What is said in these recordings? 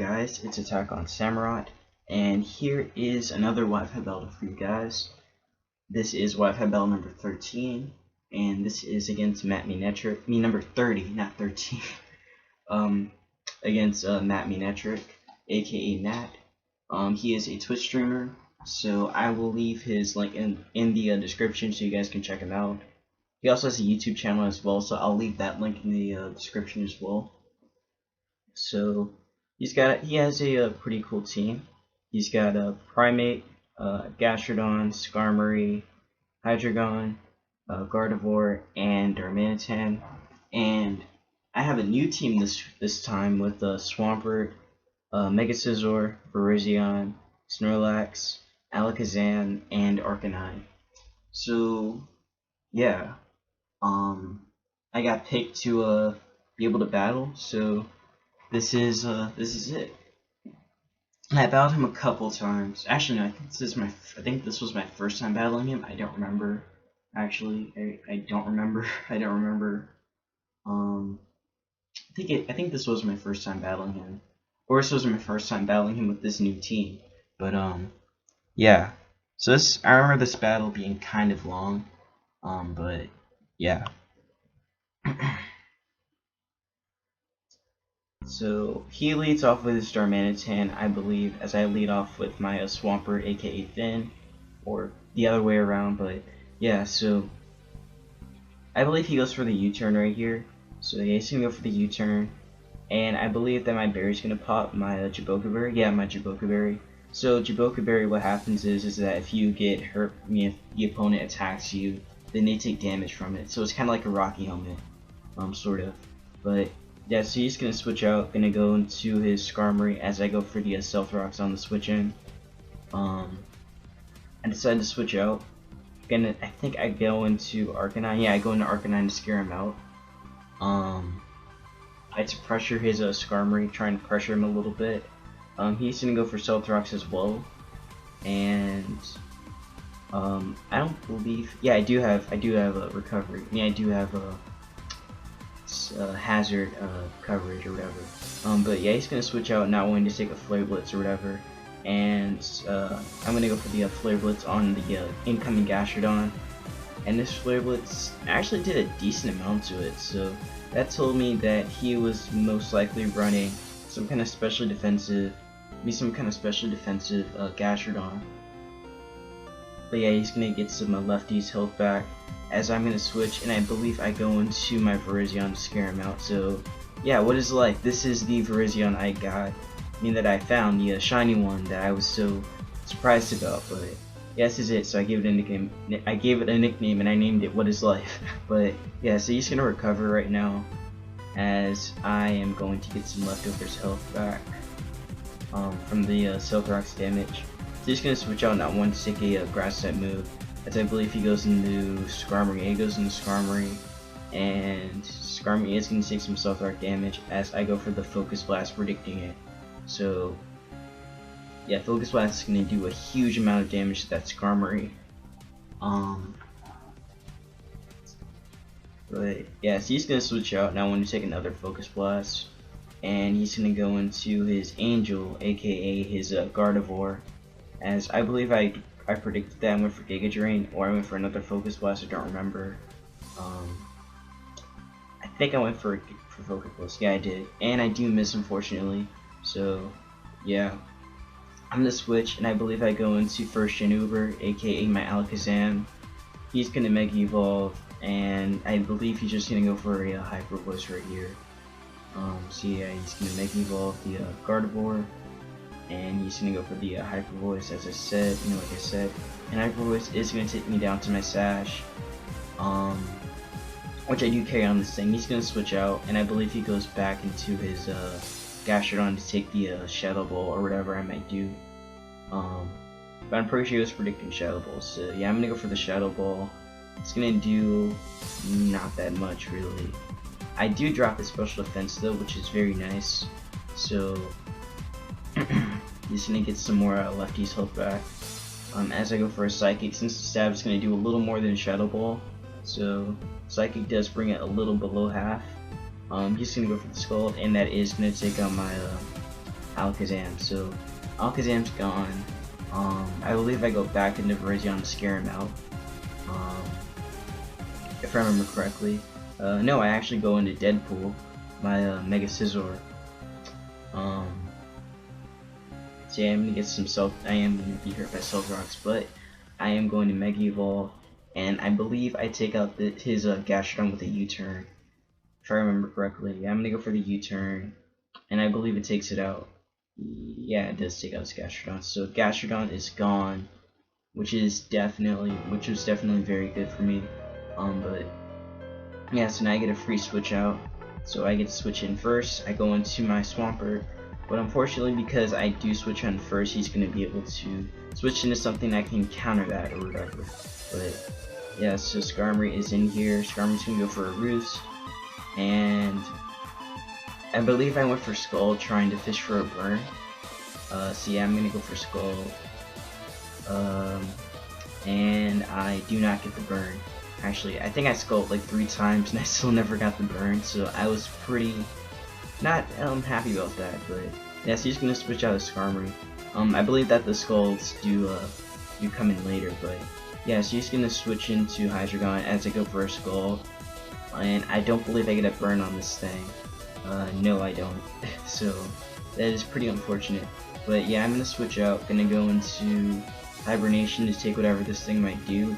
guys, it's Attack on Samurott, and here is another Wifi-Battle for you guys. This is Wifi-Battle number 13, and this is against MattManectric, number 30, not 13, against MattManectric, aka Matt. He is a Twitch streamer, so I will leave his link in the description so you guys can check him out. He also has a YouTube channel as well, so I'll leave that link in the description as well. So he has a pretty cool team. He's got a Primate, Gastrodon, Skarmory, Hydreigon, Gardevoir, and Darmanitan. And I have a new team this time with Swampert, Mega Scizor, Virizion, Snorlax, Alakazam, and Arcanine. So yeah, I got picked to be able to battle. So this is it. And I battled him a couple times. Actually, no, I think this was my first time battling him. I don't remember. Actually, I don't remember. I don't remember. I think this was my first time battling him, or this was my first time battling him with this new team. But yeah. So I remember this battle being kind of long. But yeah. So he leads off with his Darmanitan, I believe, as I lead off with my Swampert, aka Finn, or the other way around. But yeah, so I believe he goes for the U-turn right here. So yeah, he's gonna go for the U-turn, and I believe that my berry's gonna pop, my Jaboka Berry. Yeah, my Jaboka Berry. So Jaboka Berry, what happens is that if you get hurt, if the opponent attacks you, then they take damage from it. So it's kind of like a Rocky Helmet, sort of. But yeah, so he's gonna switch out, gonna go into his Skarmory as I go for the Stealth Rocks on the switch in. I decided to switch out. I think I go into Arcanine. Yeah, I go into Arcanine to scare him out. I had to pressure his Skarmory, trying to pressure him a little bit. He's gonna go for Stealth Rocks as well, and I don't believe. Yeah, I do have a recovery. Yeah, I do have a hazard coverage or whatever. But yeah, he's gonna switch out, not wanting to take a Flare Blitz or whatever, and I'm gonna go for the Flare Blitz on the incoming Gastrodon. And this Flare Blitz actually did a decent amount to it, so that told me that he was most likely running some kind of specially defensive, Gastrodon. But yeah, he's gonna get some lefty's health back as I'm gonna switch, and I believe I go into my Virizion to scare him out. So yeah, what is life? This is the Virizion that I found, the shiny one that I was so surprised about. But yeah, this is it. So I gave it a nickname. And I named it What Is Life. But yeah, so he's gonna recover right now, as I am going to get some leftovers health back from the Stealth Rocks damage. So he's gonna switch out, not one to take a grass type move, as I believe he goes into Skarmory. He goes into Skarmory, and Skarmory is gonna take some Stealth Rock damage as I go for the Focus Blast, predicting it. So yeah, Focus Blast is gonna do a huge amount of damage to that Skarmory. But yeah, so he's gonna switch out, now want to take another Focus Blast, and he's gonna go into his Angel, aka his Gardevoir, as I believe I predicted that I went for Giga Drain, or I went for another Focus Blast. I don't remember. I think I went for Focus Blast. Yeah, I did, and I do miss, unfortunately. So yeah, I'm gonna switch, and I believe I go into first Gen Uber, aka my Alakazam. He's gonna Mega Evolve, and I believe he's just gonna go for a Hyper Voice right here. So yeah, he's gonna Mega Evolve the Gardevoir, and he's gonna go for the Hyper Voice, as I said, like I said. And Hyper Voice is gonna take me down to my Sash, which I do carry on this thing. He's gonna switch out, and I believe he goes back into his Gastrodon to take the Shadow Ball or whatever I might do. But I'm pretty sure he was predicting Shadow Ball. So yeah, I'm gonna go for the Shadow Ball. It's gonna do not that much really. I do drop his special defense though, which is very nice. So he's gonna get some more lefty's health back. As I go for a Psychic, since the stab is gonna do a little more than Shadow Ball, so Psychic does bring it a little below half. He's gonna go for the Scald, and that is gonna take out my Alakazam. So Alakazam's gone. I believe I go back into Virizion to scare him out. If I remember correctly. No, I actually go into Deadpool, my Mega Scizor. So yeah, I'm gonna get some I am gonna be hurt by Stealth Rocks, but I am going to Mega Evolve, and I believe I take out his Gastrodon with a U-turn. If I remember correctly, yeah, I'm gonna go for the U-turn, and I believe it takes it out. Yeah, it does take out his Gastrodon. So Gastrodon is gone, which was definitely very good for me. But yeah, so now I get a free switch out. So I get to switch in first. I go into my Swampert, but unfortunately, because I do switch on first, he's gonna be able to switch into something that can counter that or whatever. But yeah, so Skarmory is in here. Skarmory's gonna go for a Roost, and I believe I went for Skull, trying to fish for a burn. So yeah, I'm gonna go for Skull. And I do not get the burn. Actually, I think I Skulled like 3 times and I still never got the burn, so I was pretty not happy about that. But yeah, so he's gonna switch out of Skarmory. I believe that the Skulls do come in later, but yeah, so he's gonna switch into Hydreigon as I go for a Skull, and I don't believe I get a burn on this thing. No, I don't. So that is pretty unfortunate. But yeah, I'm gonna switch out. Gonna go into Hibernation to take whatever this thing might do.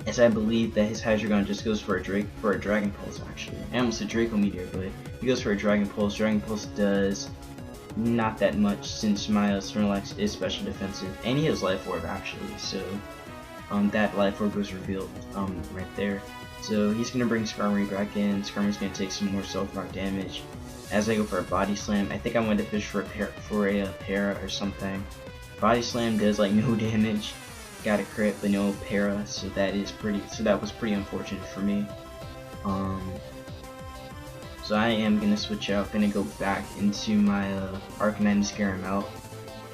As I believe that his Hydreigon just goes for a Dragon Pulse. Actually, I almost said Draco Meteor, but he goes for a Dragon Pulse. Dragon Pulse does not that much since my Snorlax is special defensive, and he has Life Orb actually. So that Life Orb was revealed right there. So he's gonna bring Skarmory back in. Skarmory's gonna take some more Stealth Rock damage. As I go for a Body Slam, I think I wanted to fish for a Para or something. Body Slam does like no damage. Got a crit but no Para, so that was pretty unfortunate for me. So I am gonna switch out. Gonna go back into my Arcanine to scare him out.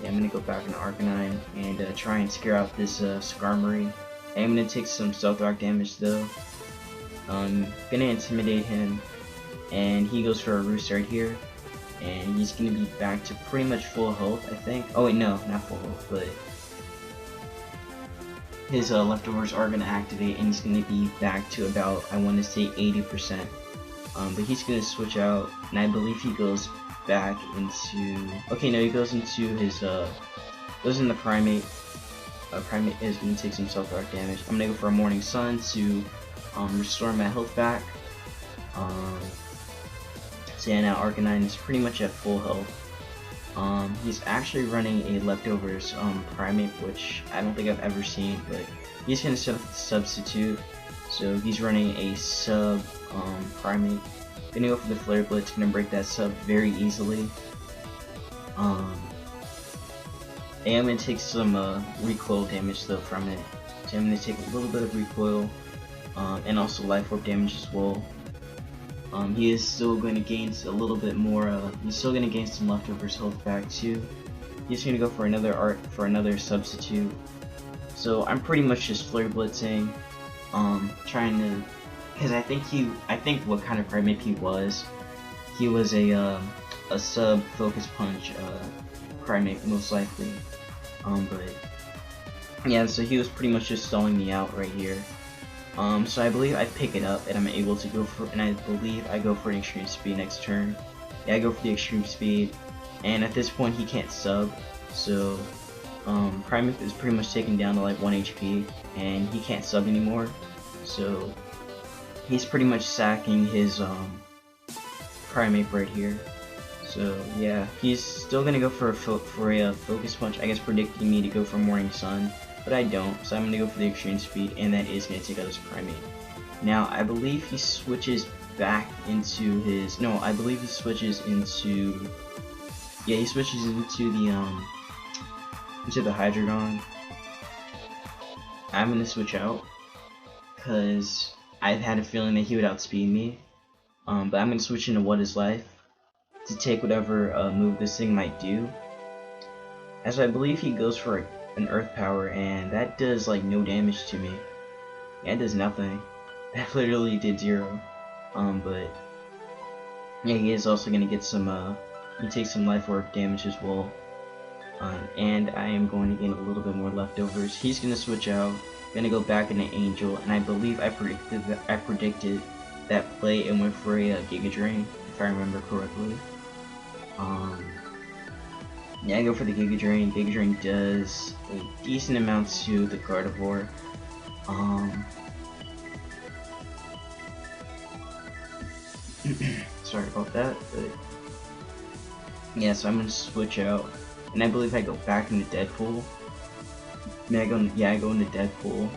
Yeah, I'm gonna go back into Arcanine and try and scare out this Skarmory. I am gonna take some Stealth Rock damage though. Gonna intimidate him, and he goes for a Roost right here, and he's gonna be back to pretty much full health, I think. Oh wait, no, not full health, but his leftovers are gonna activate, and he's gonna be back to about, I want to say 80%. But he's gonna switch out, and I believe he goes back into. Okay, no, he goes into his goes in the Primate. Primate is gonna take some Stealth Rock damage. I'm gonna go for a Morning Sun to restore my health back. So yeah, now Arcanine is pretty much at full health. He's actually running a Leftovers Primate, which I don't think I've ever seen, but he's gonna substitute. So he's running a sub Primate. Gonna go for the Flare Blitz, gonna break that sub very easily. And I'm gonna take some recoil damage though from it. So I'm gonna take a little bit of recoil, and also Life Orb damage as well. He is still going to gain a little bit more. He's still going to gain some Leftovers health back too. He's going to go for another substitute. So I'm pretty much just Flare Blitzing, trying to, because I think what kind of Primate he was a sub Focus Punch Primate most likely. But yeah, so he was pretty much just stalling me out right here. So I believe I pick it up and I'm able to go for, and I believe I go for an Extreme Speed next turn. Yeah, I go for the Extreme Speed, and at this point he can't sub, so Primeape is pretty much taken down to like 1 HP, and he can't sub anymore, so he's pretty much sacking his Primeape right here. So yeah, he's still gonna go for a Focus Punch, I guess predicting me to go for Morning Sun. But I don't, so I'm going to go for the Extreme Speed, and that is going to take out his Primate. Now, I believe he switches back into his, no, I believe he switches into, yeah, he switches into the Hydreigon. I'm going to switch out, because I've had a feeling that he would outspeed me, but I'm going to switch into What Is Life, to take whatever move this thing might do, as I believe he goes for an Earth Power, and that does like no damage to me. Yeah, it does nothing. That literally did 0. But yeah, he is also gonna get some he takes some life orb damage as well. And I am going to gain a little bit more leftovers. He's going to switch out, going to go back into Angel, and I believe I predicted that play and went for a Giga Drain, if I remember correctly. Yeah, I go for the Giga Drain. Giga Drain does a decent amount to the Gardevoir. Sorry about that, but yeah, so I'm gonna switch out, and I believe I go back into Deadpool. I go into Deadpool,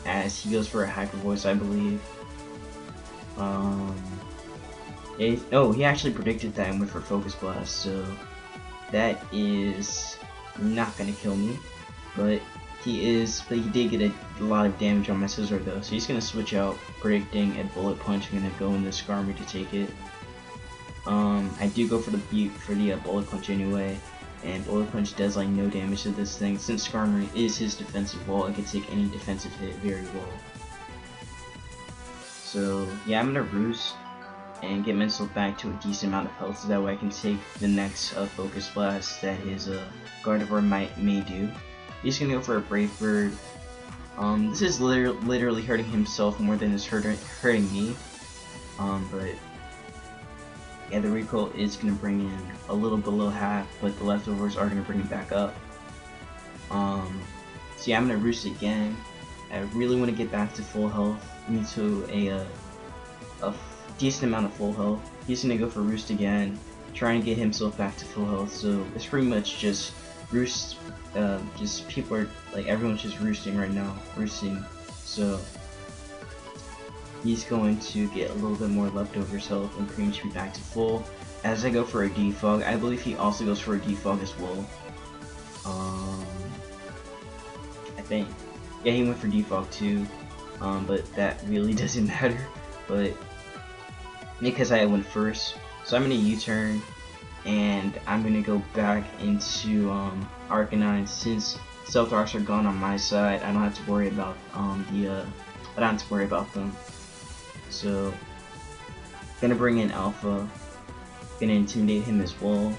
as he goes for a Hyper Voice, I believe. He actually predicted that and went for Focus Blast, so that is not gonna kill me, but he did get a lot of damage on my Scizor though, so he's gonna switch out, predicting a Bullet Punch. I'm gonna go into Skarmory to take it. I do go for the Bullet Punch anyway, and Bullet Punch does like no damage to this thing. Since Skarmory is his defensive wall, it can take any defensive hit very well. So yeah, I'm gonna Roost and get myself back to a decent amount of health, so that way I can take the next Focus Blast that his Gardevoir may do. He's gonna go for a Brave Bird. This is literally hurting himself more than it's hurting me. But yeah, the recoil is gonna bring in a little below half, but the leftovers are gonna bring it back up. So yeah, I'm gonna Roost again. I really want to get back to full health, into a decent amount of full health. He's gonna go for Roost again, trying to get himself back to full health. So it's pretty much just Roost. Just people are like, everyone's just roosting right now, so he's going to get a little bit more leftovers health and pretty much be back to full. As I go for a Defog, I believe he also goes for a Defog as well. I think, yeah, he went for Defog too, but that really doesn't matter, but because I went first. So I'm gonna U-turn, and I'm gonna go back into Arcanine. Since Stealth Rocks are gone on my side, I don't have to worry about them. So gonna bring in Alpha, gonna intimidate him as well.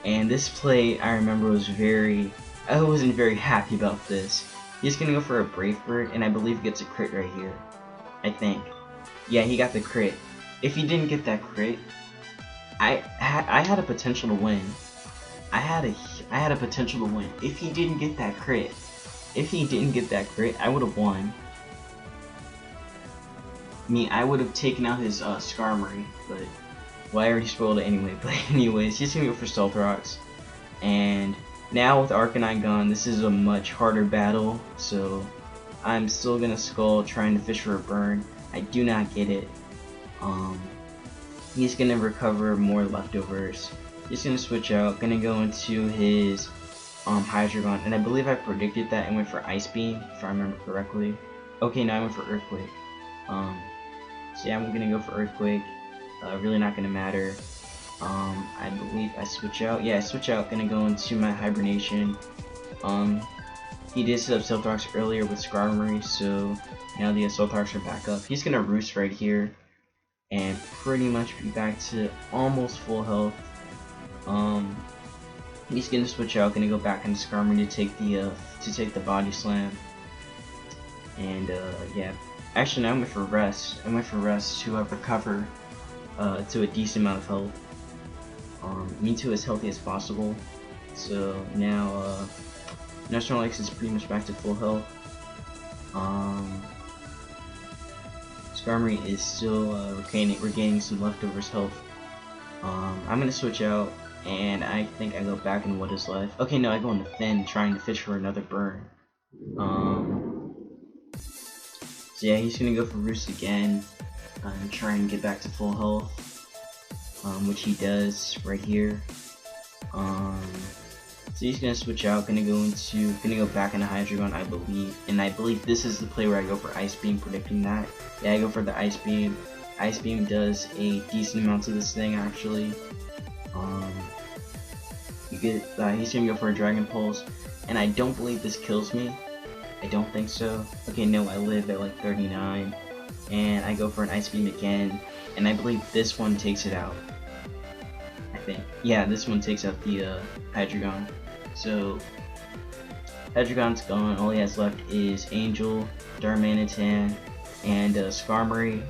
And this play, I remember, I wasn't very happy about this. He's gonna go for a Brave Bird, and I believe he gets a crit right here. I think. Yeah, he got the crit. If he didn't get that crit, I had a potential to win. I had a potential to win. If he didn't get that crit, I would have won. I would have taken out his Skarmory, but well, I already spoiled it anyway. But anyways, he's gonna go for Stealth Rocks, and now with Arcanine gone, this is a much harder battle. So I'm still gonna Skull, trying to fish for a burn. I do not get it. He's gonna recover more leftovers. He's gonna switch out, gonna go into his Hydreigon, and I believe I predicted that and went for Ice Beam, if I remember correctly. Okay, now I went for Earthquake. So yeah, I'm gonna go for Earthquake. Really not gonna matter. I believe I switch out. Yeah, I switch out, gonna go into my Hibernation. He did set up Stealth Rocks earlier with Skarmory, so now the Stealth Rocks are back up. He's gonna Roost right here, and pretty much be back to almost full health. He's gonna switch out, gonna go back into Skarmory to take the Body Slam. And yeah, actually now I went for Rest. I went for Rest to recover to a decent amount of health. Me too, as healthy as possible. So now Snorlax is pretty much back to full health. Skarmory is still regaining some leftovers health. I'm gonna switch out, and I think I go back in what is left. Okay, no, I go into Thin, trying to fish for another burn. So yeah, he's gonna go for Roost again, and try and get back to full health, which he does right here. So he's gonna switch out, gonna go back into Hydreigon, I believe, and I believe this is the play where I go for Ice Beam, predicting that. Yeah, I go for the Ice Beam. Ice Beam does a decent amount to this thing, actually. He's gonna go for a Dragon Pulse, and I don't believe this kills me. I don't think so. Okay, no, I live at like 39, and I go for an Ice Beam again, and I believe this one takes it out. I think. Yeah, this one takes out the Hydreigon. So Hydreigon's gone. All he has left is Angel, Darmanitan, and Skarmory.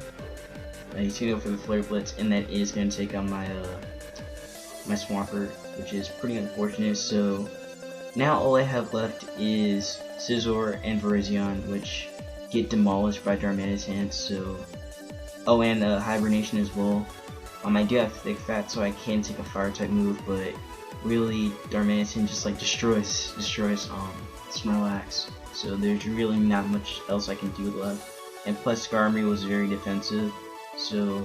He's gonna go for the Flare Blitz, and that is gonna take on my my Swampert, which is pretty unfortunate. So now all I have left is Scizor and Virizion, which get demolished by Darmanitan. So, oh, and Hibernation as well. I do have Thick Fat, so I can take a Fire type move, but really Darmanitan just like destroys Snorlax. So there's really not much else I can do left. And plus Skarmory was very defensive, so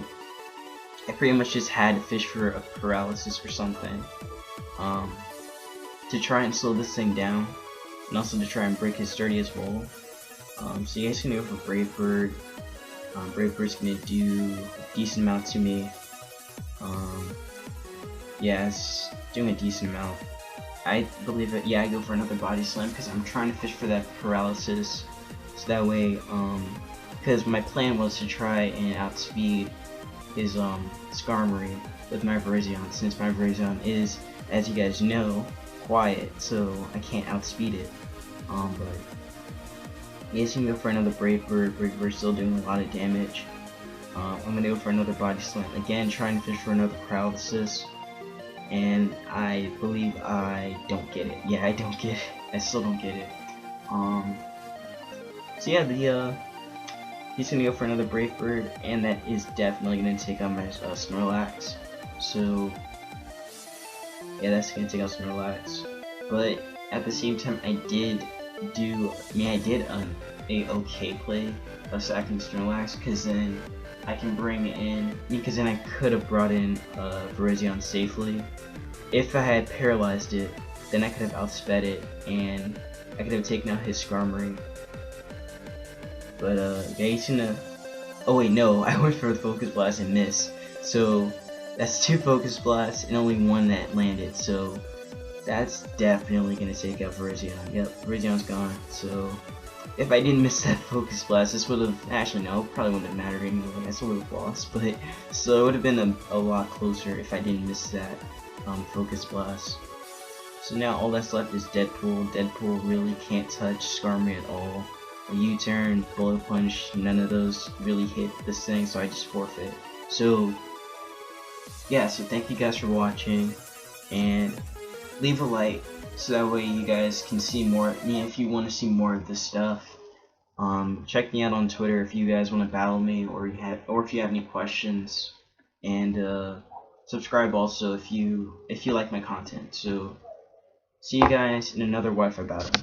I pretty much just had to fish for a paralysis or something to try and slow this thing down, and also to try and break his sturdy as well. So you guys can go for Brave Bird. Brave Bird's gonna do a decent amount to me. Yeah, it's doing a decent amount. I believe it. Yeah, I go for another Body Slam because I'm trying to fish for that paralysis. So that way, because my plan was to try and outspeed his Skarmory with my Virizion, since my Virizion is, as you guys know, quiet, so I can't outspeed it. But you guys can go for another Brave Bird. Brave Bird's still doing a lot of damage. I'm gonna go for another Body Slam again, trying to fish for another paralysis. And I believe I don't get it. Yeah, I don't get it. I still don't get it. So yeah, he's gonna go for another Brave Bird, and that is definitely gonna take on my Snorlax. So yeah, that's gonna take out Snorlax. But at the same time, I did a okay play of sacking Snorlax, because then I can bring in, because then I could have brought in Virizion safely. If I had paralyzed it, then I could have outsped it, and I could have taken out his Skarmory. But yeah, he's gonna. Oh wait, no, I went for the Focus Blast and missed. So that's 2 Focus Blasts and only 1 that landed. So that's definitely gonna take out Virizion. Yep, Virizion's gone. So if I didn't miss that Focus Blast, this would have, actually no, probably wouldn't have mattered anyway, I still would have lost, but, so it would have been a lot closer if I didn't miss that Focus Blast. So now all that's left is Deadpool. Deadpool really can't touch Skarmory at all. A U-turn, Bullet Punch, none of those really hit this thing, so I just forfeit. So, yeah, so thank you guys for watching, and leave a like, so that way you guys can see more of me if you want to see more of this stuff. Check me out on Twitter if you guys want to battle me, or if you have any questions, and subscribe also if you like my content. So see you guys in another Wi-Fi battle.